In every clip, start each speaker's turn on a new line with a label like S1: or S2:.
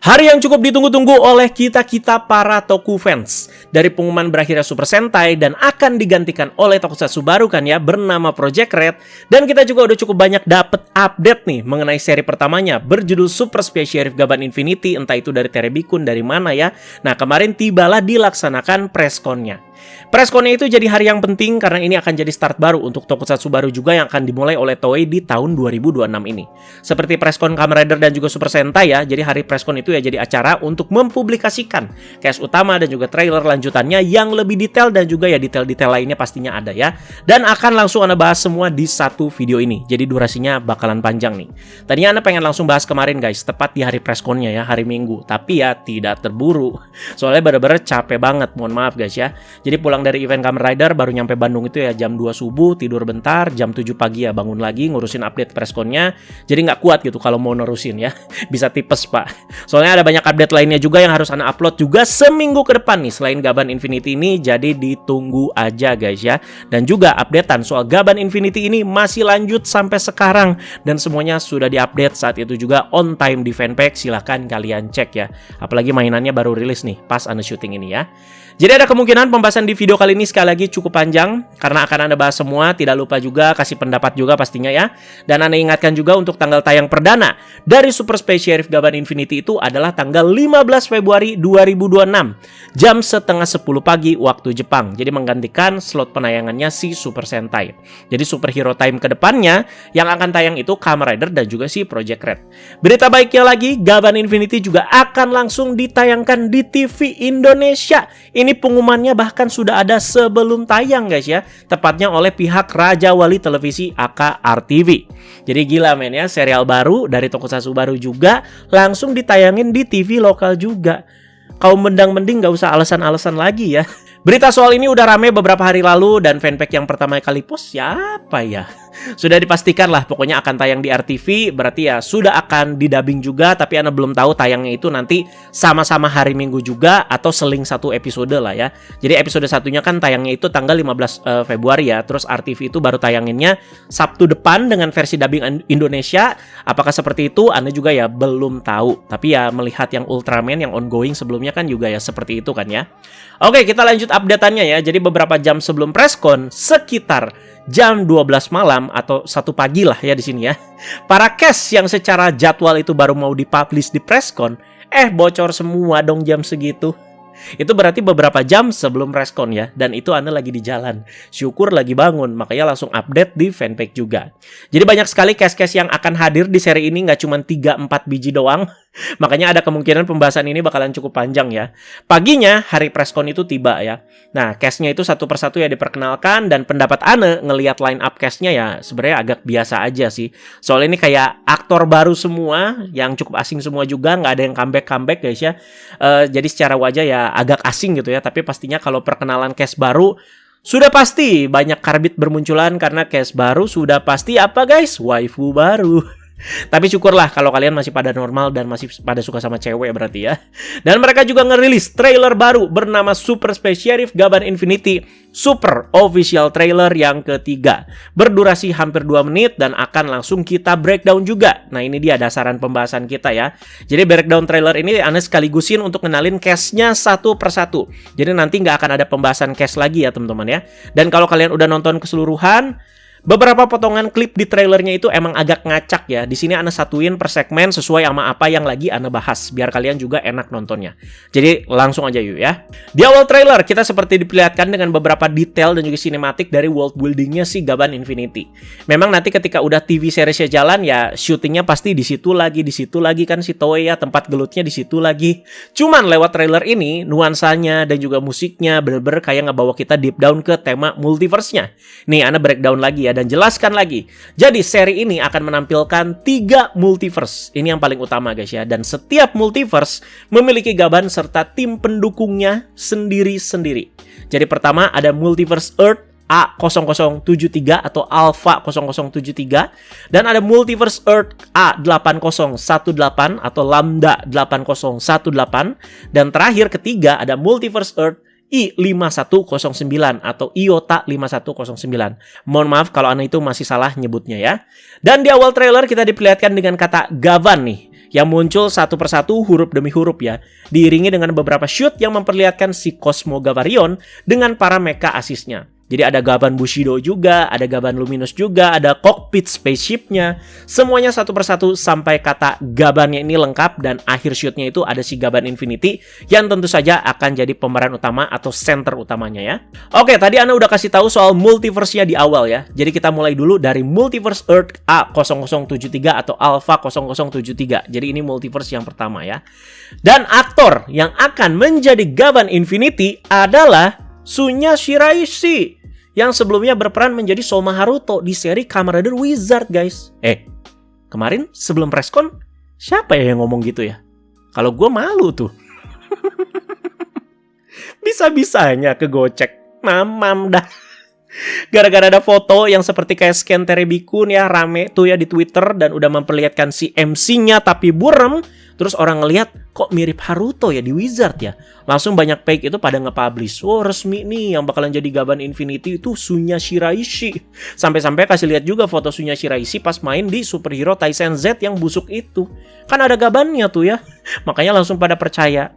S1: Hari yang cukup ditunggu-tunggu oleh kita-kita para Toku fans. Dari pengumuman berakhirnya Super Sentai dan akan digantikan oleh tokusatsu baru kan ya, bernama Project Red. Dan kita juga udah cukup banyak dapet update nih mengenai seri pertamanya berjudul Super Space Sheriff Gaban Infinity, entah itu dari Terebikun dari mana ya. Nah, kemarin tibalah dilaksanakan pressconnya. Pressconnya itu jadi hari yang penting karena ini akan jadi start baru untuk tokusatsu baru juga yang akan dimulai oleh Toei di tahun 2026 ini. Seperti presscon Kamen Rider dan juga Super Sentai ya, jadi hari presscon itu ya jadi acara untuk mempublikasikan cast utama dan juga trailer lanjutannya yang lebih detail dan juga ya detail-detail lainnya pastinya ada ya. Dan akan langsung Anda bahas semua di satu video ini. Jadi durasinya bakalan panjang nih. Tadinya Anda pengen langsung bahas kemarin guys, tepat di hari pressconnya ya, hari Minggu. Tapi ya tidak terburu. Soalnya bener-bener capek banget, mohon maaf guys ya. Jadi pulang dari event Kamen Rider baru nyampe Bandung itu ya jam 2 subuh, tidur bentar, jam 7 pagi ya bangun lagi ngurusin update pressconnya. Jadi nggak kuat gitu kalau mau nerusin ya. Bisa tipes pak. Soalnya ada banyak update lainnya juga yang harus Anda upload juga seminggu ke depan nih selain Gaban Infinity ini, jadi ditunggu aja guys ya. Dan juga updatean soal Gaban Infinity ini masih lanjut sampai sekarang dan semuanya sudah diupdate saat itu juga on time di fanpage, silahkan kalian cek ya. Apalagi mainannya baru rilis nih pas Anda syuting ini ya. Jadi ada kemungkinan pembahasan di video kali ini sekali lagi cukup panjang karena akan Anda bahas semua, tidak lupa juga kasih pendapat juga pastinya ya. Dan Anda ingatkan juga untuk tanggal tayang perdana dari Super Space Sheriff Gaban Infinity itu adalah tanggal 15 Februari 2026 jam setengah 10 pagi waktu Jepang. Jadi menggantikan slot penayangannya si Super Sentai. Jadi superhero time ke depannya yang akan tayang itu Kamen Rider dan juga si Project Red. Berita baiknya lagi, Gaban Infinity juga akan langsung ditayangkan di TV Indonesia. Ini pengumumannya bahkan sudah ada sebelum tayang guys ya. Tepatnya oleh pihak Raja Wali Televisi aka RTV. Jadi gila men ya, serial baru dari tokusatsu baru juga langsung ditayangin di TV lokal juga. Kaum mendang-mending gak usah alasan-alasan lagi ya. Berita soal ini udah rame beberapa hari lalu dan fanpage yang pertama kali post siapa ya? Sudah dipastikan lah pokoknya akan tayang di RTV, berarti ya sudah akan didubbing juga, tapi Anda belum tahu tayangnya itu nanti sama-sama hari Minggu juga atau seling satu episode lah ya. Jadi episode satunya kan tayangnya itu tanggal 15 Februari ya, terus RTV itu baru tayanginnya Sabtu depan dengan versi dubbing Indonesia. Apakah seperti itu? Anda juga ya belum tahu, tapi ya melihat yang Ultraman yang ongoing sebelumnya kan juga ya seperti itu kan ya. Oke, kita lanjut update-annya ya. Jadi beberapa jam sebelum presscon, sekitar jam 12 malam atau 1 pagi lah ya di sini ya. Para cast yang secara jadwal itu baru mau dipublish di presscon, bocor semua dong jam segitu. Itu berarti beberapa jam sebelum presscon ya. Dan itu Anda lagi di jalan. Syukur lagi bangun, makanya langsung update di fanpage juga. Jadi banyak sekali cast-cast yang akan hadir di seri ini, nggak cuma 3-4 biji doang. Makanya ada kemungkinan pembahasan ini bakalan cukup panjang ya. Paginya hari presscon itu tiba ya. Nah, cast-nya itu satu persatu ya diperkenalkan. Dan pendapat Ane ngelihat line up cast-nya ya sebenarnya agak biasa aja sih. Soalnya ini kayak aktor baru semua, yang cukup asing semua juga, nggak ada yang comeback guys ya. Jadi secara wajah ya agak asing gitu ya. Tapi pastinya kalau perkenalan cast baru, sudah pasti banyak karbit bermunculan karena cast baru sudah pasti apa guys? Waifu baru. Tapi syukurlah kalau kalian masih pada normal dan masih pada suka sama cewek berarti ya. Dan mereka juga ngerilis trailer baru bernama Super Space Sheriff Gaban Infinity Super Official Trailer yang ketiga. Berdurasi hampir 2 menit dan akan langsung kita breakdown juga. Nah ini dia dasaran pembahasan kita ya. Jadi breakdown trailer ini Anda sekaligusin untuk kenalin cast-nya satu persatu. Jadi nanti nggak akan ada pembahasan cast lagi ya teman-teman ya. Dan kalau kalian udah nonton keseluruhan, beberapa potongan klip di trailernya itu emang agak ngacak ya. Di sini Anda satuin per segmen sesuai sama apa yang lagi Anda bahas, biar kalian juga enak nontonnya. Jadi langsung aja yuk ya. Di awal trailer kita seperti diperlihatkan dengan beberapa detail dan juga sinematik dari world buildingnya si Gaban Infinity. Memang nanti ketika udah TV seriesnya jalan ya syutingnya pasti di situ lagi kan si Toei ya, tempat gelutnya di situ lagi. Cuman lewat trailer ini nuansanya dan juga musiknya bener-bener kayak ngebawa kita deep down ke tema multiverse-nya. Nih Anda breakdown lagi ya dan jelaskan lagi. Jadi seri ini akan menampilkan 3 multiverse. Ini yang paling utama guys ya. Dan setiap multiverse memiliki Gaban serta tim pendukungnya sendiri-sendiri. Jadi pertama ada multiverse Earth A0073 atau Alpha 0073 dan ada multiverse Earth A8018 atau Lambda 8018 dan terakhir ketiga ada multiverse Earth I5109 atau IOTA 5109. Mohon maaf kalau Anda itu masih salah nyebutnya ya. Dan di awal trailer kita diperlihatkan dengan kata Gavan nih, yang muncul satu persatu huruf demi huruf ya, diiringi dengan beberapa shoot yang memperlihatkan si Cosmo Gavarion dengan para mecha asisnya. Jadi ada Gaban Bushido juga, ada Gaban Luminous juga, ada cockpit spaceship-nya. Semuanya satu persatu sampai kata Gabannya ini lengkap, dan akhir shoot-nya itu ada si Gaban Infinity yang tentu saja akan jadi pemeran utama atau center utamanya ya. Oke, tadi Ana udah kasih tahu soal multiverse-nya di awal ya. Jadi kita mulai dulu dari Multiverse Earth A0073 atau Alpha 0073. Jadi ini multiverse yang pertama ya. Dan aktor yang akan menjadi Gaban Infinity adalah Sunya Shiraishi, yang sebelumnya berperan menjadi Soma Haruto di seri Kamen Rider Wizard, guys. Kemarin sebelum preskon, siapa ya yang ngomong gitu ya? Kalau gue malu tuh. Bisa-bisanya kegocek. Mamam dah. Gara-gara ada foto yang seperti kayak scan Terebikun ya, rame tuh ya di Twitter, dan udah memperlihatkan si MC-nya tapi burem. Terus orang ngelihat kok mirip Haruto ya di Wizard ya. Langsung banyak fake itu pada nge-publish. Oh, resmi nih yang bakalan jadi Gaban Infinity itu Sunya Shiraishi. Sampai-sampai kasih lihat juga foto Sunya Shiraishi pas main di Superhero Taisen Z yang busuk itu. Kan ada gabannya tuh ya. Makanya langsung pada percaya.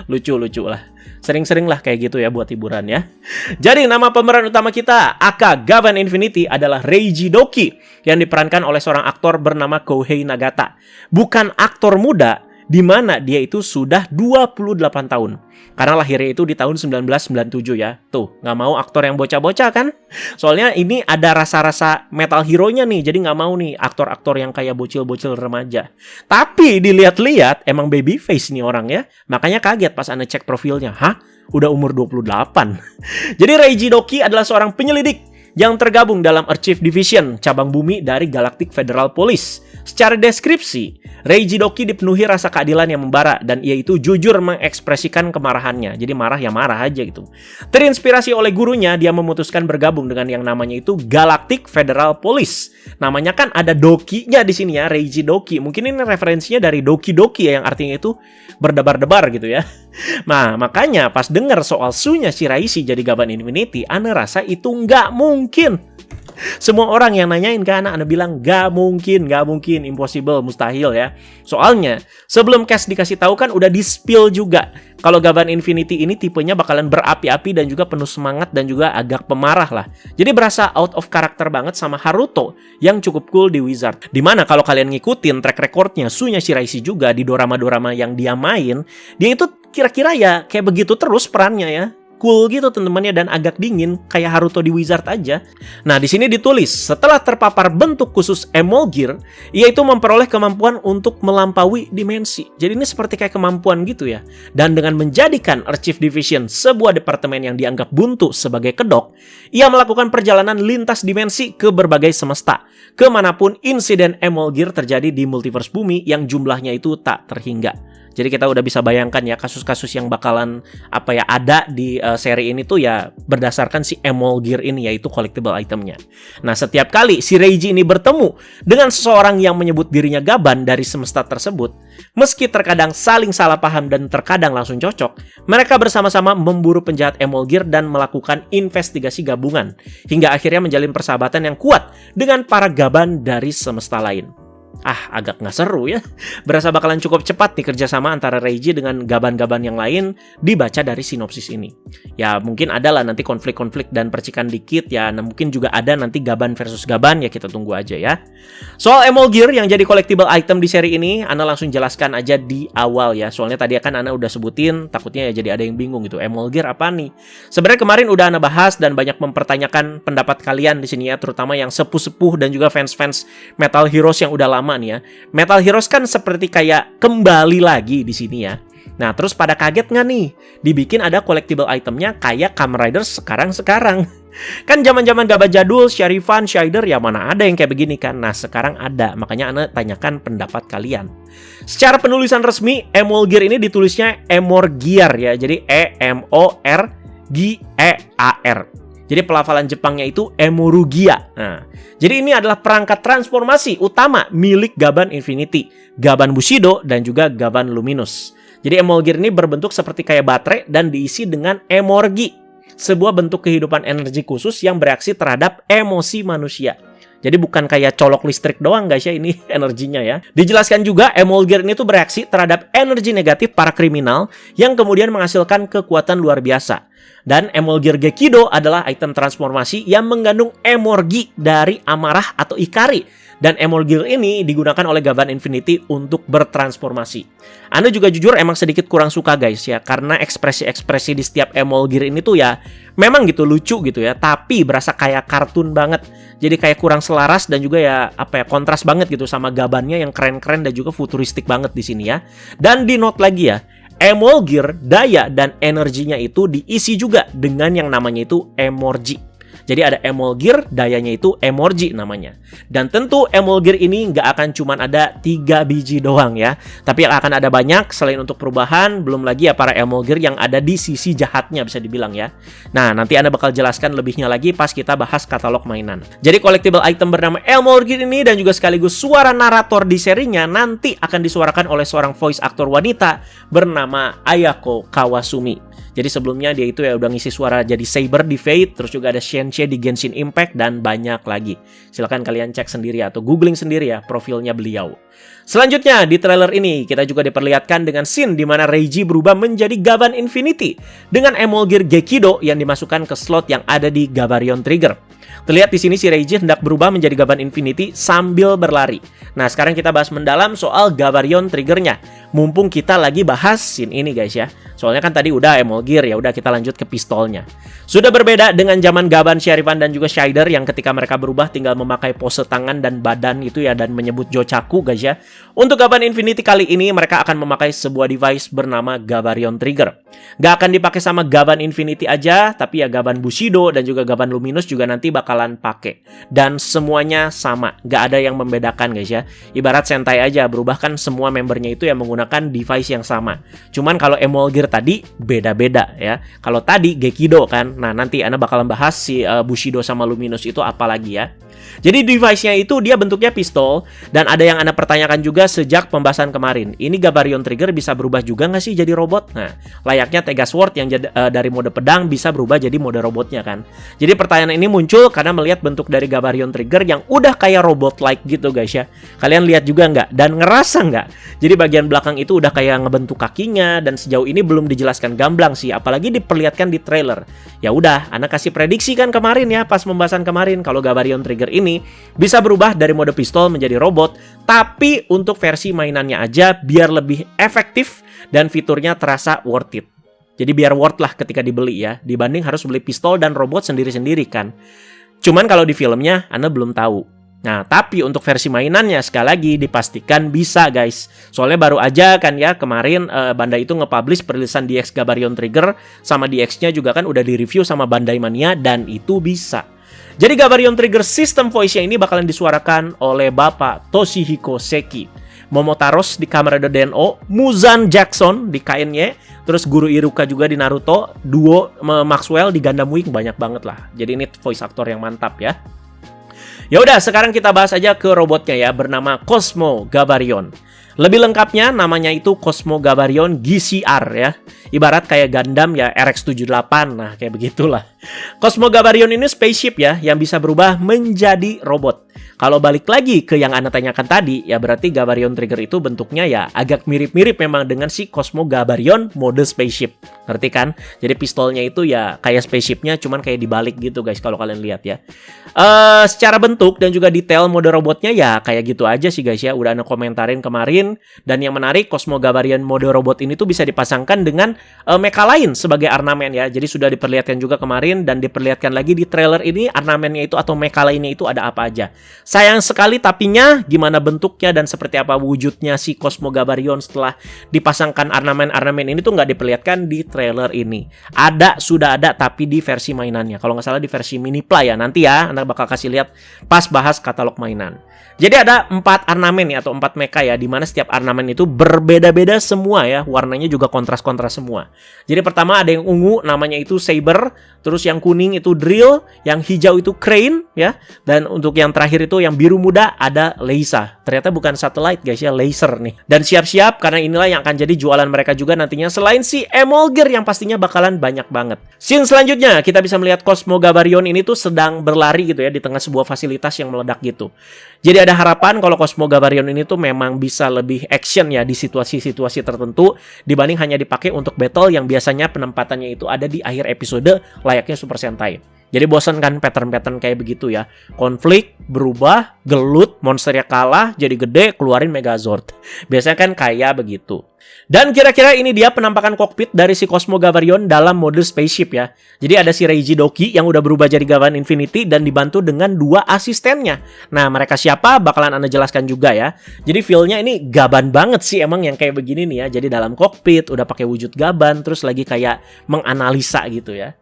S1: Lucu-lucu lah. Sering-sering lah kayak gitu ya buat hiburan ya. Jadi nama pemeran utama kita, aka Gaban Infinity, adalah Reiji Doki, yang diperankan oleh seorang aktor bernama Kohei Nagata. Bukan aktor muda, di mana dia itu sudah 28 tahun. Karena lahirnya itu di tahun 1997 ya. Tuh, nggak mau aktor yang bocah-bocah kan? Soalnya ini ada rasa-rasa metal hero-nya nih. Jadi nggak mau nih aktor-aktor yang kayak bocil-bocil remaja. Tapi dilihat-lihat emang baby face nih orang ya. Makanya kaget pas Anda cek profilnya. Hah? Udah umur 28. Jadi Reiji Doki adalah seorang penyelidik yang tergabung dalam Archive Division, cabang bumi dari Galactic Federal Police. Secara deskripsi, Reiji Doki dipenuhi rasa keadilan yang membara, dan ia itu jujur mengekspresikan kemarahannya. Jadi marah ya marah aja gitu. Terinspirasi oleh gurunya, dia memutuskan bergabung dengan yang namanya itu Galactic Federal Police. Namanya kan ada Doki-nya di sini ya, Reiji Doki. Mungkin ini referensinya dari Doki Doki ya, yang artinya itu berdebar-debar gitu ya. Nah, makanya pas dengar soal Sunya Shiraishi jadi Gaban Infinity, Ana rasa itu nggak mungkin. Semua orang yang nanyain ke Ana bilang gak mungkin, impossible, mustahil ya. Soalnya sebelum cast dikasih tahu kan udah di-spill juga kalau Gaban Infinity ini tipenya bakalan berapi-api dan juga penuh semangat dan juga agak pemarah lah. Jadi berasa out of character banget sama Haruto yang cukup cool di Wizard. Dimana kalau kalian ngikutin track recordnya Sunya Shiraishi juga di dorama-dorama yang dia main, dia itu kira-kira ya kayak begitu terus perannya ya. Cool gitu teman-temannya dan agak dingin kayak Haruto di Wizard aja. Nah, di sini ditulis setelah terpapar bentuk khusus Emolgear, yaitu memperoleh kemampuan untuk melampaui dimensi. Jadi ini seperti kayak kemampuan gitu ya. Dan dengan menjadikan Archive Division sebuah departemen yang dianggap buntu sebagai kedok, ia melakukan perjalanan lintas dimensi ke berbagai semesta, kemanapun insiden Emolgear terjadi di multiverse bumi yang jumlahnya itu tak terhingga. Jadi kita udah bisa bayangkan ya kasus-kasus yang bakalan ada di seri ini tuh ya berdasarkan si Emolgear ini, yaitu collectible itemnya. Nah, setiap kali si Reiji ini bertemu dengan seseorang yang menyebut dirinya Gaban dari semesta tersebut, meski terkadang saling salah paham dan terkadang langsung cocok, mereka bersama-sama memburu penjahat Emolgear dan melakukan investigasi gabungan hingga akhirnya menjalin persahabatan yang kuat dengan para Gaban dari semesta lain. Agak nggak seru ya. Berasa bakalan cukup cepat nih kerjasama antara Reiji dengan gaban-gaban yang lain dibaca dari sinopsis ini. Ya mungkin ada lah nanti konflik-konflik dan percikan dikit ya. Nah, mungkin juga ada nanti gaban versus gaban ya, kita tunggu aja ya. Soal Emolgear yang jadi collectible item di seri ini, Ana langsung jelaskan aja di awal ya. Soalnya tadi kan Ana udah sebutin, takutnya ya jadi ada yang bingung gitu. Emolgear apa nih? Sebenarnya kemarin udah Ana bahas dan banyak mempertanyakan pendapat kalian di sini ya, terutama yang sepuh-sepuh dan juga fans-fans Metal Heroes yang udah lama nih ya. Metal Heroes kan seperti kayak kembali lagi di sini ya. Nah, terus pada kaget nggak nih? Dibikin ada collectible itemnya kayak Kamen Rider sekarang-sekarang. Kan zaman-zaman gabah jadul, Sharifan, Shider ya mana ada yang kayak begini kan. Nah, sekarang ada. Makanya Ana tanyakan pendapat kalian. Secara penulisan resmi, Emolgear ini ditulisnya Emorgear ya. Jadi Emorgear. Jadi pelafalan Jepangnya itu Emorugia. Nah, jadi ini adalah perangkat transformasi utama milik Gaban Infinity, Gaban Bushido, dan juga Gaban Luminous. Jadi Emolgear ini berbentuk seperti kayak baterai dan diisi dengan Emorgi, sebuah bentuk kehidupan energi khusus yang bereaksi terhadap emosi manusia. Jadi bukan kayak colok listrik doang guys ya, ini energinya ya. Dijelaskan juga Emolgear ini tuh bereaksi terhadap energi negatif para kriminal yang kemudian menghasilkan kekuatan luar biasa. Dan Emolgear Gekido adalah item transformasi yang mengandung Emorgi dari amarah atau Ikari. Dan Emolgear ini digunakan oleh Gavan Infinity untuk bertransformasi. Anda juga jujur emang sedikit kurang suka guys ya, karena ekspresi-ekspresi di setiap Emolgear ini tuh ya memang gitu lucu gitu ya, tapi berasa kayak kartun banget. Jadi kayak kurang selaras dan juga ya apa ya, kontras banget gitu sama Gabannya yang keren-keren dan juga futuristik banget di sini ya. Dan di note lagi ya, Emolgear, daya dan energinya itu diisi juga dengan yang namanya itu Emorgi. Jadi ada Emolgear, dayanya itu Emorgi namanya. Dan tentu Emolgear ini nggak akan cuma ada 3 biji doang ya. Tapi akan ada banyak selain untuk perubahan, belum lagi ya para Emolgear yang ada di sisi jahatnya bisa dibilang ya. Nah, nanti Anda bakal jelaskan lebihnya lagi pas kita bahas katalog mainan. Jadi collectible item bernama Emolgear ini dan juga sekaligus suara narator di serinya nanti akan disuarakan oleh seorang voice actor wanita bernama Ayako Kawasumi. Jadi sebelumnya dia itu ya udah ngisi suara jadi Saber di Fate, terus juga ada Shenche di Genshin Impact, dan banyak lagi. Silahkan kalian cek sendiri atau googling sendiri ya profilnya beliau. Selanjutnya di trailer ini kita juga diperlihatkan dengan scene di mana Reiji berubah menjadi Gavan Infinity dengan Emolgear Gekido yang dimasukkan ke slot yang ada di Gavarion Trigger. Terlihat di sini si Reiji hendak berubah menjadi Gavan Infinity sambil berlari. Nah, sekarang kita bahas mendalam soal Gavarion Triggernya. Mumpung kita lagi bahas scene ini guys ya. Soalnya kan tadi udah Emolgear, ya udah kita lanjut ke pistolnya. Sudah berbeda dengan zaman Gaban, Sharifan dan juga Shider yang ketika mereka berubah tinggal memakai pose tangan dan badan itu ya dan menyebut Jochaku guys ya. Untuk Gaban Infinity kali ini mereka akan memakai sebuah device bernama Gavarion Trigger. Gak akan dipakai sama Gaban Infinity aja, tapi ya Gaban Bushido dan juga Gaban Luminous juga nanti bakalan pakai. Dan semuanya sama, gak ada yang membedakan guys ya. Ibarat Sentai aja, berubah kan semua membernya itu yang menggunakan device yang sama. Cuman kalau Emolgear tadi beda-beda ya. Kalau tadi Gekido kan. Nah, nanti Anda bakalan bahas si Bushido sama Luminous itu apa lagi ya. Jadi device-nya itu dia bentuknya pistol. Dan ada yang Anda pertanyakan juga sejak pembahasan kemarin. Ini Gavarion Trigger bisa berubah juga nggak sih jadi robot? Nah, layaknya Tega Sword yang dari mode pedang bisa berubah jadi mode robotnya kan. Jadi pertanyaan ini muncul karena melihat bentuk dari Gavarion Trigger yang udah kayak robot-like gitu guys ya. Kalian lihat juga nggak? Dan ngerasa nggak? Jadi bagian belakang itu udah kayak ngebentuk kakinya. Dan sejauh ini belum dijelaskan gamblang sih. Apalagi diperlihatkan di trailer. Ya udah, Anda kasih prediksi kan kemarin ya pas pembahasan kemarin kalau Gavarion Trigger ini bisa berubah dari mode pistol menjadi robot, tapi untuk versi mainannya aja biar lebih efektif dan fiturnya terasa worth it. Jadi biar worth lah ketika dibeli ya, dibanding harus beli pistol dan robot sendiri-sendiri kan. Cuman kalau di filmnya Anda belum tahu. Nah, tapi untuk versi mainannya sekali lagi dipastikan bisa guys. Soalnya baru aja kan ya kemarin Bandai itu nge-publish perilisan DX Gavarion Trigger, sama DX-nya juga kan udah di-review sama Bandai Mania dan itu bisa. Jadi Gavarion Trigger System Voice-nya ini bakalan disuarakan oleh Bapak Toshihiko Seki, Momotaros di Kamen Rider Den-O, Muzan Jackson di KNY, terus Guru Iruka juga di Naruto, duo Maxwell di Gundam Wing, banyak banget lah. Jadi ini voice actor yang mantap ya. Ya udah, sekarang kita bahas aja ke robotnya ya, bernama Cosmo Gavarion. Lebih lengkapnya namanya itu Cosmo Gavarion GCR ya. Ibarat kayak Gundam ya RX-78. Nah, kayak begitulah. Cosmo Gavarion ini spaceship ya yang bisa berubah menjadi robot. Kalau balik lagi ke yang Anda tanyakan tadi, ya berarti Gavarion Trigger itu bentuknya ya agak mirip-mirip memang dengan si Cosmo Gavarion mode spaceship. Ngerti kan? Jadi pistolnya itu ya kayak spaceshipnya cuman kayak dibalik gitu guys kalau kalian lihat ya. Secara bentuk dan juga detail mode robotnya ya kayak gitu aja sih guys ya. Udah Anda komentarin kemarin. Dan yang menarik, Cosmo Gavarion mode robot ini tuh bisa dipasangkan dengan mecha lain sebagai ornamen ya. Jadi sudah diperlihatkan juga kemarin dan diperlihatkan lagi di trailer ini ornamennya itu atau mecha lainnya itu ada apa aja. Sayang sekali tapinya gimana bentuknya dan seperti apa wujudnya si Cosmo Gavarion setelah dipasangkan ornamen-ornamen ini tuh nggak diperlihatkan di trailer ini. Sudah ada tapi di versi mainannya. Kalau nggak salah di versi mini play ya. Nanti ya Anda bakal kasih lihat pas bahas katalog mainan. Jadi ada 4 ornamen ya atau 4 mecha ya, di mana setiap ornamen itu berbeda-beda semua ya, warnanya juga kontras-kontras semua. Jadi pertama ada yang ungu namanya itu Saber, terus yang kuning itu Drill, yang hijau itu Crane ya, dan untuk yang terakhir itu Hito yang biru muda ada Leisa. Ternyata bukan satellite guys ya, laser nih. Dan siap-siap karena inilah yang akan jadi jualan mereka juga nantinya selain si Emolger yang pastinya bakalan banyak banget. Scene selanjutnya kita bisa melihat Cosmo Gabarion ini tuh sedang berlari gitu ya di tengah sebuah fasilitas yang meledak gitu. Jadi ada harapan kalau Cosmo Gabarion ini tuh memang bisa lebih action ya di situasi-situasi tertentu dibanding hanya dipakai untuk battle yang biasanya penempatannya itu ada di akhir episode layaknya Super Sentai. Jadi bosan kan pattern-pattern kayak begitu ya. Konflik, berubah, gelut, monsternya kalah, jadi gede, keluarin Megazord. Biasanya kan kayak begitu. Dan kira-kira ini dia penampakan kokpit dari si Cosmo Gabarion dalam mode spaceship ya. Jadi ada si Reiji Doki yang udah berubah jadi Gaban Infinity dan dibantu dengan 2 asistennya. Nah mereka siapa? Bakalan Anda jelaskan juga ya. Jadi feel-nya ini Gaban banget sih emang yang kayak begini nih ya. Jadi dalam kokpit udah pakai wujud Gaban terus lagi kayak menganalisa gitu ya.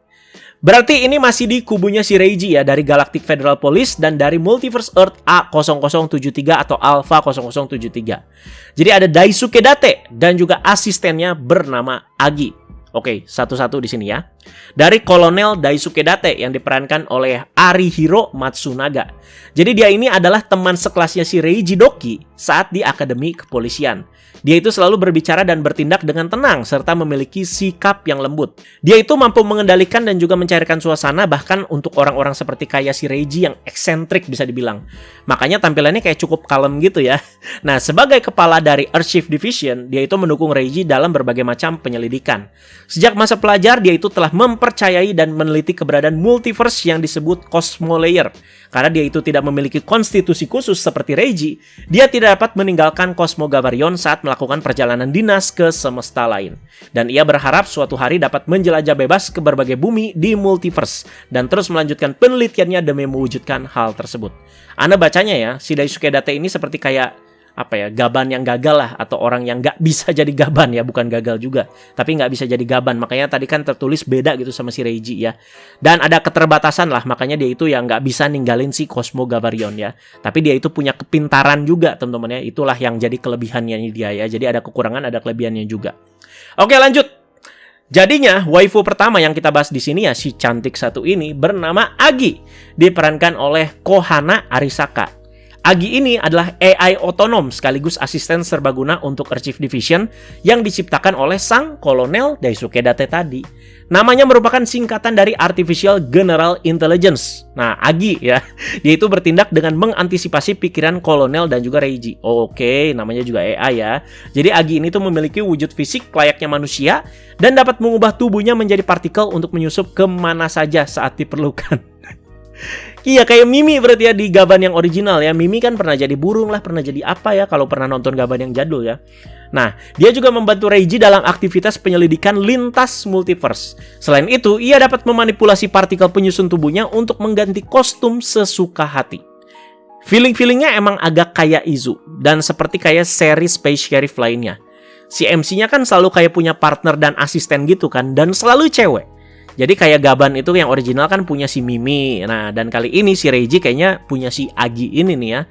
S1: Berarti ini masih di kubunya si Reiji ya, dari Galactic Federal Police dan dari Multiverse Earth A0073 atau Alpha 0073. Jadi ada Daisuke Date dan juga asistennya bernama Agi. Oke, satu-satu di sini ya. Dari Kolonel Daisuke Date yang diperankan oleh Arihiro Matsunaga. Jadi dia ini adalah teman sekelasnya si Reiji Doki saat di Akademi Kepolisian. Dia itu selalu berbicara dan bertindak dengan tenang serta memiliki sikap yang lembut. Dia itu mampu mengendalikan dan juga mencairkan suasana bahkan untuk orang-orang seperti kayak si Reiji yang eksentrik bisa dibilang. Makanya tampilannya kayak cukup kalem gitu ya. Nah, sebagai kepala dari Earthshift Division, dia itu mendukung Reiji dalam berbagai macam penyelidikan. Sejak masa pelajar, dia itu telah mempercayai dan meneliti keberadaan multiverse yang disebut Cosmo Layer. Karena dia itu tidak memiliki konstitusi khusus seperti Reiji, dia tidak dapat meninggalkan Cosmo Gabarion saat melakukan perjalanan dinas ke semesta lain. Dan ia berharap suatu hari dapat menjelajah bebas ke berbagai bumi di multiverse dan terus melanjutkan penelitiannya demi mewujudkan hal tersebut. Anda bacanya ya, si Daisuke Date ini seperti kayak Gaban yang gagal lah, atau orang yang nggak bisa jadi Gaban ya, bukan gagal juga, tapi nggak bisa jadi Gaban. Makanya tadi kan tertulis beda gitu sama si Reiji ya. Dan ada keterbatasan lah, makanya dia itu yang nggak bisa ninggalin si Cosmo Gabarion ya. Tapi dia itu punya kepintaran juga teman-teman ya, itulah yang jadi kelebihannya dia ya. Jadi ada kekurangan, ada kelebihannya juga. Oke lanjut. Jadinya waifu pertama yang kita bahas di sini ya si cantik satu ini bernama Agi, diperankan oleh Kohana Arisaka. Agi ini adalah AI otonom sekaligus asisten serbaguna untuk Earthshift Division yang diciptakan oleh sang kolonel Daisuke Date tadi. Namanya merupakan singkatan dari Artificial General Intelligence. Nah, Agi ya, dia itu bertindak dengan mengantisipasi pikiran kolonel dan juga Reiji. Oke, namanya juga AI ya. Jadi Agi ini tuh memiliki wujud fisik layaknya manusia dan dapat mengubah tubuhnya menjadi partikel untuk menyusup kemana saja saat diperlukan. Iya kayak Mimi berarti ya di Gaban yang original ya. Mimi kan pernah jadi burung lah, pernah jadi apa ya kalau pernah nonton Gaban yang jadul ya. Nah, dia juga membantu Reiji dalam aktivitas penyelidikan lintas multiverse. Selain itu, ia dapat memanipulasi partikel penyusun tubuhnya untuk mengganti kostum sesuka hati. Feeling-feelingnya emang agak kayak Izu dan seperti kayak seri Space Sheriff lainnya. Si MC-nya kan selalu kayak punya partner dan asisten gitu kan, dan selalu cewek. Jadi kayak Gaban itu yang original kan punya si Mimi. Nah, dan kali ini si Reiji kayaknya punya si Agi ini nih ya.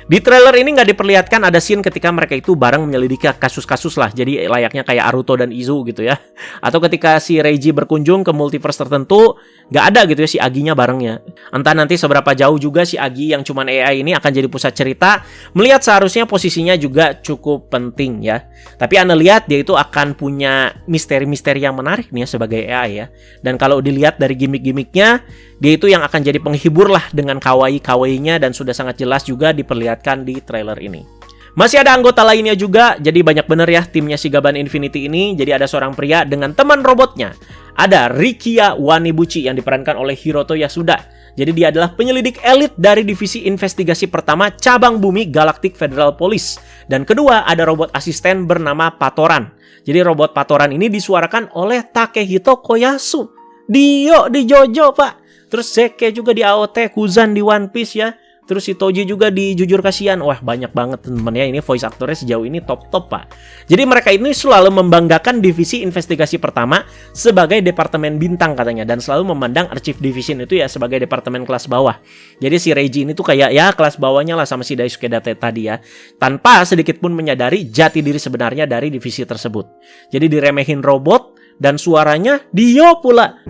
S1: Di trailer ini nggak diperlihatkan ada scene ketika mereka itu bareng menyelidiki kasus-kasus lah. Jadi layaknya kayak Aruto dan Izu gitu ya. Atau ketika si Reiji berkunjung ke multiverse tertentu, nggak ada gitu ya si Aginya barengnya. Entah nanti seberapa jauh juga si Agi yang cuman AI ini akan jadi pusat cerita. Melihat seharusnya posisinya juga cukup penting ya. Tapi Anda lihat dia itu akan punya misteri-misteri yang menarik nih ya sebagai AI ya. Dan kalau dilihat dari gimmick-gimmicknya, dia itu yang akan jadi penghibur lah dengan kawaii-kawaiinya dan sudah sangat jelas juga diperlihatkan di trailer ini. Masih ada anggota lainnya juga, jadi banyak bener ya timnya si Gaban Infinity ini. Jadi ada seorang pria dengan teman robotnya. Ada Rikiya Wanibuchi yang diperankan oleh Hiroto Yasuda. Jadi dia adalah penyelidik elit dari divisi investigasi pertama cabang bumi Galactic Federal Police. Dan kedua ada robot asisten bernama Patoran. Jadi robot Patoran ini disuarakan oleh Takehito Koyasu. Dio di JoJo pak. Terus Zeke juga di AOT, Kuzan di One Piece ya. Terus si Toji juga di Jujur Kasihan. Wah banyak banget teman-teman ya. Ini voice aktornya sejauh ini top-top pak. Jadi mereka ini selalu membanggakan divisi investigasi pertama sebagai departemen bintang katanya. Dan selalu memandang Archive Division itu ya sebagai departemen kelas bawah. Jadi si Reiji ini tuh kayak ya kelas bawahnya lah sama si Daisuke Date tadi ya. Tanpa sedikit pun menyadari jati diri sebenarnya dari divisi tersebut. Jadi diremehin robot dan suaranya Dio pula.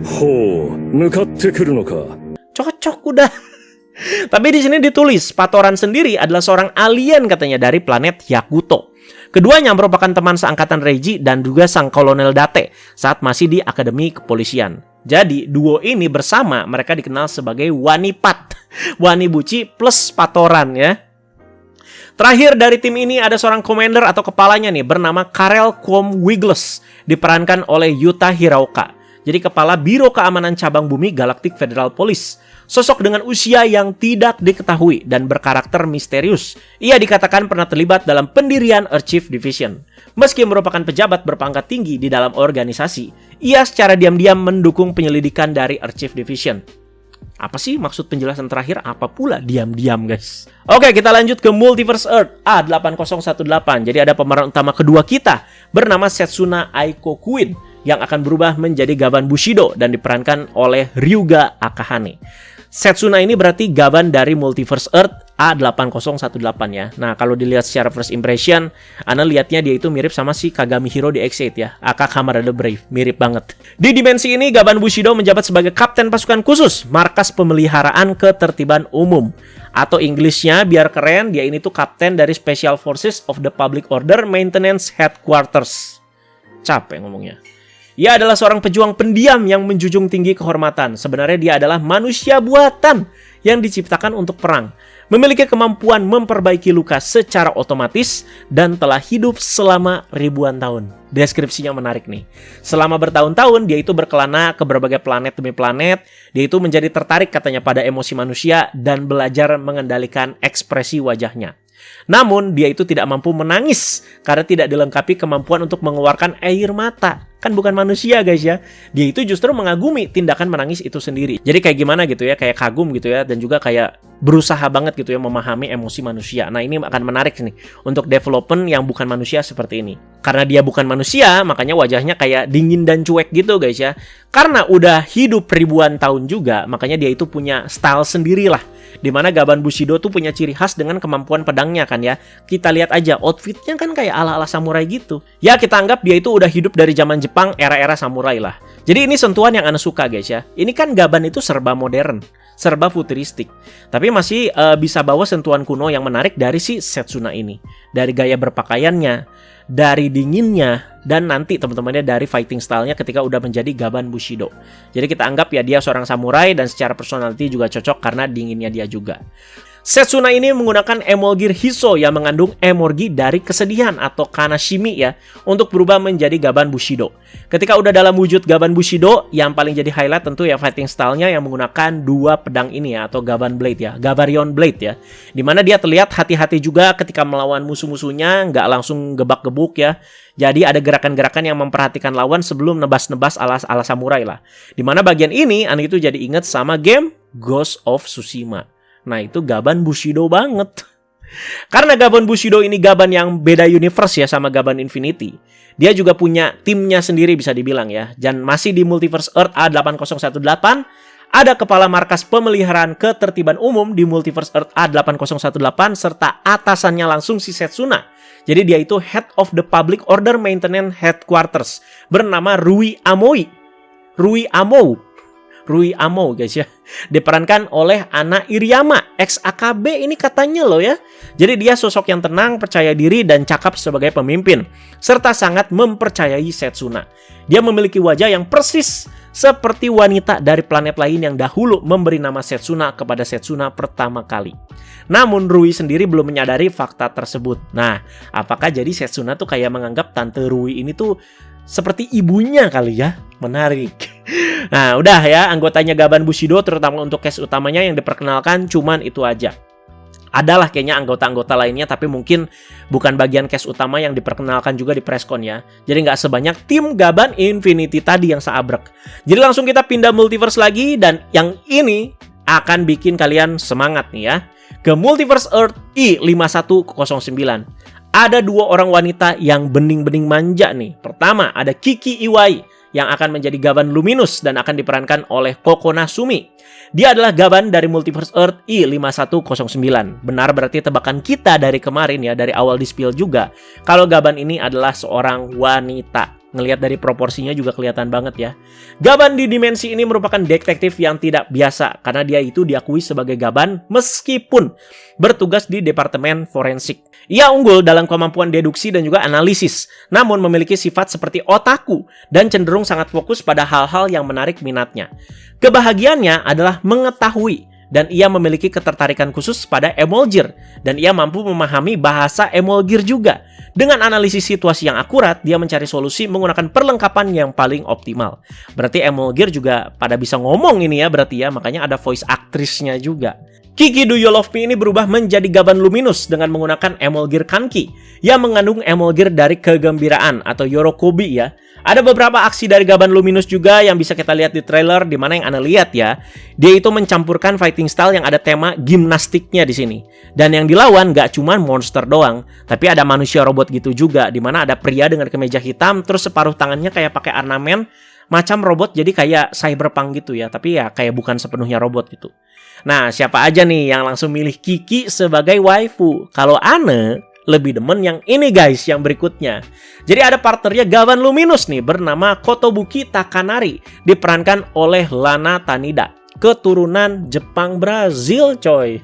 S1: Cocok udah. Tapi di sini ditulis, Patoran sendiri adalah seorang alien katanya dari planet Yakuto. Keduanya merupakan teman seangkatan Reiji dan juga sang kolonel Date saat masih di Akademi Kepolisian. Jadi, duo ini bersama mereka dikenal sebagai Wanipat. Wanibuchi plus Patoran ya. Terakhir dari tim ini ada seorang commander atau kepalanya nih bernama Karel Quom Wiggles, diperankan oleh Yuta Hiraoka. Jadi kepala Biro Keamanan Cabang Bumi Galactic Federal Police. Sosok dengan usia yang tidak diketahui dan berkarakter misterius. Ia dikatakan pernah terlibat dalam pendirian Archive Division. Meski merupakan pejabat berpangkat tinggi di dalam organisasi, ia secara diam-diam mendukung penyelidikan dari Archive Division. Apa sih maksud penjelasan terakhir? Apa pula diam-diam, guys? Oke, kita lanjut ke Multiverse Earth A8018. Jadi ada pemeran utama kedua kita bernama Setsuna Aiko Kuin yang akan berubah menjadi Gaban Bushido dan diperankan oleh Ryuga Akahane. Setsuna ini berarti Gaban dari Multiverse Earth A8018 ya. Nah, kalau dilihat secara first impression, Ana lihatnya dia itu mirip sama si Kagami Hiro di X8 ya. Aka Kamada the Brave, mirip banget. Di dimensi ini, Gaban Bushido menjabat sebagai Kapten Pasukan Khusus, Markas Pemeliharaan Ketertiban Umum. Atau Inggrisnya biar keren, dia ini tuh Kapten dari Special Forces of the Public Order Maintenance Headquarters. Capek ngomongnya. Ia adalah seorang pejuang pendiam yang menjunjung tinggi kehormatan. Sebenarnya dia adalah manusia buatan yang diciptakan untuk perang. Memiliki kemampuan memperbaiki luka secara otomatis dan telah hidup selama ribuan tahun. Deskripsinya menarik nih. Selama bertahun-tahun dia itu berkelana ke berbagai planet demi planet. Dia itu menjadi tertarik katanya pada emosi manusia dan belajar mengendalikan ekspresi wajahnya. Namun dia itu tidak mampu menangis karena tidak dilengkapi kemampuan untuk mengeluarkan air mata. Kan bukan manusia guys ya. Dia itu justru mengagumi tindakan menangis itu sendiri. Jadi kayak gimana gitu ya, kayak kagum gitu ya, dan juga kayak berusaha banget gitu ya memahami emosi manusia. Nah, ini akan menarik nih untuk development yang bukan manusia seperti ini. Karena dia bukan manusia, makanya wajahnya kayak dingin dan cuek gitu guys ya. Karena udah hidup ribuan tahun juga, makanya dia itu punya style sendiri lah. Dimana Gaban Bushido tuh punya ciri khas dengan kemampuan pedangnya kan ya. Kita lihat aja outfitnya kan kayak ala-ala samurai gitu. Ya kita anggap dia itu udah hidup dari zaman Jepang, era-era samurai lah. Jadi ini sentuhan yang Ana suka guys ya. Ini kan Gaban itu serba modern, serba futuristik. Tapi masih bisa bawa sentuhan kuno yang menarik dari si Setsuna ini. Dari gaya berpakaiannya, dari dinginnya, dan nanti teman-temannya dari fighting style-nya ketika udah menjadi Gaban Bushido. Jadi kita anggap ya dia seorang samurai dan secara personality juga cocok karena dinginnya dia juga. Setsuna ini menggunakan Emolgear Hiso yang mengandung emogi dari kesedihan atau kanashimi ya untuk berubah menjadi Gaban Bushido. Ketika udah dalam wujud Gaban Bushido, yang paling jadi highlight tentu ya fighting style-nya yang menggunakan dua pedang ini ya atau Gaban Blade ya, Gabarion Blade ya. Dimana dia terlihat hati-hati juga ketika melawan musuh-musuhnya, nggak langsung gebak-gebuk ya. Jadi ada gerakan-gerakan yang memperhatikan lawan sebelum nebas-nebas ala samurai lah. Dimana bagian ini Ana itu jadi inget sama game Ghost of Tsushima. Nah itu Gaban Bushido banget. Karena Gaban Bushido ini Gaban yang beda universe ya sama Gaban Infinity. Dia juga punya timnya sendiri bisa dibilang ya. Dan masih di Multiverse Earth A8018, ada Kepala Markas Pemeliharaan Ketertiban Umum di Multiverse Earth A8018 serta atasannya langsung si Setsuna. Jadi dia itu Head of the Public Order Maintenance Headquarters bernama Rui Amoi. Rui Amo guys ya. Diperankan oleh Ana Iriyama, ex AKB ini katanya loh ya. Jadi dia sosok yang tenang, percaya diri dan cakap sebagai pemimpin, serta sangat mempercayai Setsuna. Dia memiliki wajah yang persis seperti wanita dari planet lain yang dahulu memberi nama Setsuna kepada Setsuna pertama kali. Namun Rui sendiri belum menyadari fakta tersebut. Nah, apakah jadi Setsuna tuh kayak menganggap Tante Rui ini tuh seperti ibunya kali ya? Menarik. Nah, udah ya, anggotanya Gaban Bushido terutama untuk cast utamanya yang diperkenalkan cuman itu aja. Adalah kayaknya anggota-anggota lainnya tapi mungkin bukan bagian cast utama yang diperkenalkan juga di presscon ya. Jadi nggak sebanyak tim Gaban Infinity tadi yang seabrek. Jadi langsung kita pindah multiverse lagi dan yang ini akan bikin kalian semangat nih ya. Ke Multiverse Earth I5109. Ada dua orang wanita yang bening-bening manja nih. Pertama ada Kiki Iwai yang akan menjadi Gaban Luminous dan akan diperankan oleh Koko Nasumi. Dia adalah Gaban dari Multiverse Earth I5109. Benar berarti tebakan kita dari kemarin ya, dari awal di spill juga, kalau Gaban ini adalah seorang wanita. Ngelihat dari proporsinya juga kelihatan banget ya. Gaban di dimensi ini merupakan detektif yang tidak biasa karena dia itu diakui sebagai Gaban meskipun bertugas di departemen forensik. Ia unggul dalam kemampuan deduksi dan juga analisis, namun memiliki sifat seperti otaku dan cenderung sangat fokus pada hal-hal yang menarik minatnya. Kebahagiaannya adalah mengetahui, dan ia memiliki ketertarikan khusus pada Emulgir, dan ia mampu memahami bahasa Emulgir juga. Dengan analisis situasi yang akurat, dia mencari solusi menggunakan perlengkapan yang paling optimal. Berarti Emulgir juga pada bisa ngomong ini ya, berarti ya, makanya ada voice actress-nya juga. Kiki Do You Love Me ini berubah menjadi Gaban Luminous dengan menggunakan Emulgir Kanki yang mengandung Emulgir dari kegembiraan atau Yorokobi ya. Ada beberapa aksi dari Gaban Luminous juga yang bisa kita lihat di trailer, di mana yang Anda lihat ya, dia itu mencampurkan fighting style yang ada tema gimnastiknya di sini. Dan yang dilawan gak cuma monster doang, tapi ada manusia robot gitu juga, di mana ada pria dengan kemeja hitam, terus separuh tangannya kayak pakai ornamen macam robot, jadi kayak cyberpunk gitu ya, tapi ya kayak bukan sepenuhnya robot gitu. Nah, siapa aja nih yang langsung milih Kiki sebagai waifu? Kalau Ane lebih demen yang ini guys, yang berikutnya. Jadi ada partnernya Gaban Luminous nih bernama Kotobuki Takanari, diperankan oleh Lana Tanida, keturunan Jepang Brazil coy.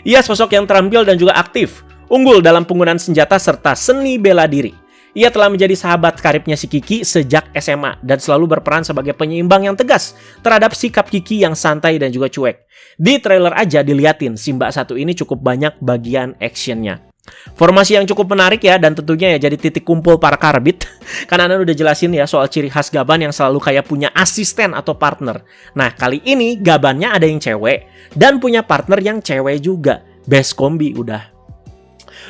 S1: Ia sosok yang terampil dan juga aktif, unggul dalam penggunaan senjata serta seni bela diri. Ia telah menjadi sahabat karibnya si Kiki sejak SMA dan selalu berperan sebagai penyeimbang yang tegas terhadap sikap Kiki yang santai dan juga cuek. Di trailer aja diliatin, si Mbak satu ini cukup banyak bagian actionnya. Formasi yang cukup menarik ya, dan tentunya ya jadi titik kumpul para karbit. Karena Anda udah jelasin ya soal ciri khas Gaban yang selalu kayak punya asisten atau partner. Nah, kali ini Gabannya ada yang cewek dan punya partner yang cewek juga. Best kombi udah.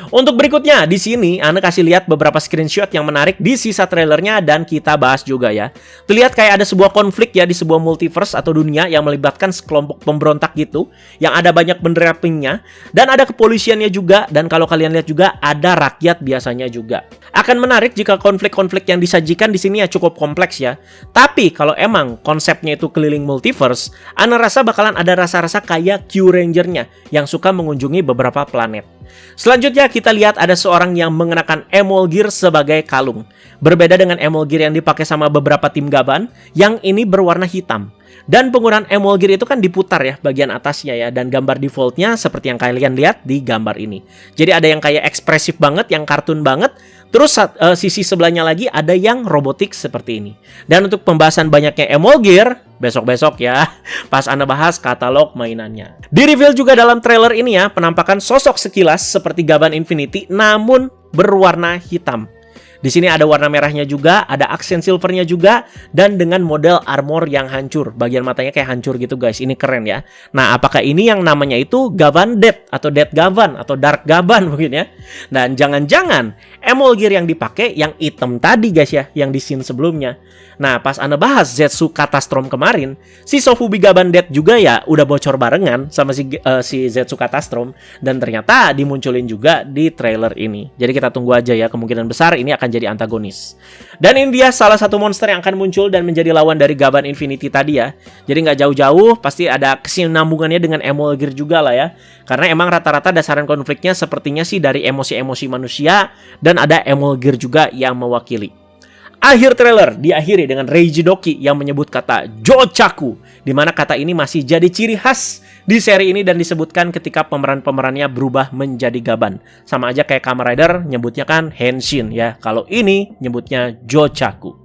S1: Untuk berikutnya, di sini Anda kasih lihat beberapa screenshot yang menarik di sisa trailernya dan kita bahas juga ya. Terlihat kayak ada sebuah konflik ya di sebuah multiverse atau dunia yang melibatkan sekelompok pemberontak gitu, yang ada banyak bendera pinknya, dan ada kepolisiannya juga, dan kalau kalian lihat juga ada rakyat biasanya juga. Akan menarik jika konflik-konflik yang disajikan di sini ya cukup kompleks ya. Tapi kalau emang konsepnya itu keliling multiverse, Anda rasa bakalan ada rasa-rasa kayak Q-Ranger-nya yang suka mengunjungi beberapa planet. Selanjutnya kita lihat ada seorang yang mengenakan Emulgir sebagai kalung. Berbeda dengan Emulgir yang dipakai sama beberapa tim Gaban, yang ini berwarna hitam. Dan penggunaan Emulgir itu kan diputar ya bagian atasnya ya, dan gambar defaultnya seperti yang kalian lihat di gambar ini. Jadi ada yang kayak ekspresif banget, yang kartun banget. Terus sisi sebelahnya lagi ada yang robotik seperti ini. Dan untuk pembahasan banyaknya Emulgir, besok-besok ya, pas Anda bahas katalog mainannya. Di-reveal juga dalam trailer ini ya, penampakan sosok sekilas seperti Gaban Infinity namun berwarna hitam. Di sini ada warna merahnya juga, ada aksen silvernya juga, dan dengan model armor yang hancur. Bagian matanya kayak hancur gitu guys, ini keren ya. Nah, apakah ini yang namanya itu Gaban Dead, atau Dead Gaban, atau Dark Gaban mungkin ya. Dan jangan-jangan Emulgir yang dipakai yang hitam tadi guys ya, yang di scene sebelumnya. Nah, pas Anda bahas Zetsu Catastrom kemarin, si Sofubi Gaban Dead juga ya udah bocor barengan sama si Zetsu Catastrom, dan ternyata dimunculin juga di trailer ini. Jadi kita tunggu aja ya, kemungkinan besar ini akan jadi antagonis. Dan ini dia salah satu monster yang akan muncul dan menjadi lawan dari Gaban Infinity tadi ya. Jadi nggak jauh-jauh, pasti ada kesinambungannya dengan Emulgir juga lah ya. Karena emang rata-rata dasaran konfliknya sepertinya sih dari emosi-emosi manusia, dan ada Emulgir juga yang mewakili. Akhir trailer diakhiri dengan Reiji Doki yang menyebut kata Jochaku, di mana kata ini masih jadi ciri khas di seri ini dan disebutkan ketika pemeran-pemerannya berubah menjadi Gaban. Sama aja kayak Kamen Rider nyebutnya kan Henshin ya, kalau ini nyebutnya Jochaku.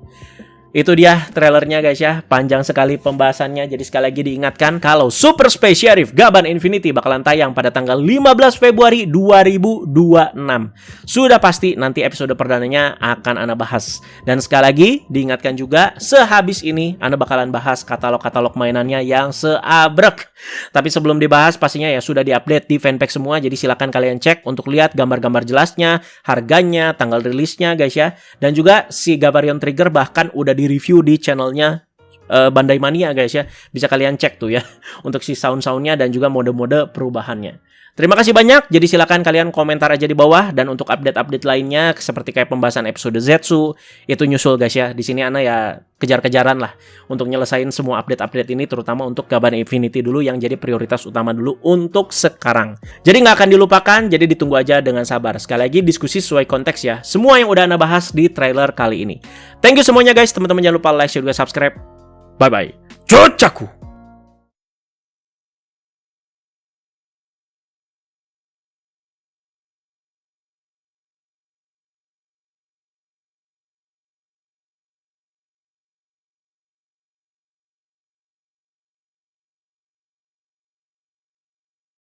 S1: Itu dia trailernya guys ya, panjang sekali pembahasannya. Jadi sekali lagi diingatkan kalau Super Space Sheriff Gaban Infinity bakalan tayang pada tanggal 15 Februari 2026. Sudah pasti nanti episode perdananya akan Anda bahas. Dan sekali lagi diingatkan juga, sehabis ini Anda bakalan bahas katalog-katalog mainannya yang seabrek. Tapi sebelum dibahas pastinya ya sudah diupdate di fanpage semua. Jadi silakan kalian cek untuk lihat gambar-gambar jelasnya, harganya, tanggal rilisnya guys ya. Dan juga si Gabarion Trigger bahkan udah di review di channelnya Bandai Mania guys ya. Bisa kalian cek tuh ya untuk si sound-soundnya dan juga mode-mode perubahannya. Terima kasih banyak. Jadi silakan kalian komentar aja di bawah, dan untuk update-update lainnya seperti kayak pembahasan episode Zetsu itu nyusul guys ya. Di sini Ana ya kejar-kejaran lah untuk nyelesain semua update-update ini, terutama untuk Gaban Infinity dulu yang jadi prioritas utama dulu untuk sekarang. Jadi nggak akan dilupakan, jadi ditunggu aja dengan sabar. Sekali lagi diskusi sesuai konteks ya. Semua yang udah Ana bahas di trailer kali ini. Thank you semuanya guys. Teman-teman jangan lupa like, share, juga subscribe. Bye bye. Chochaku.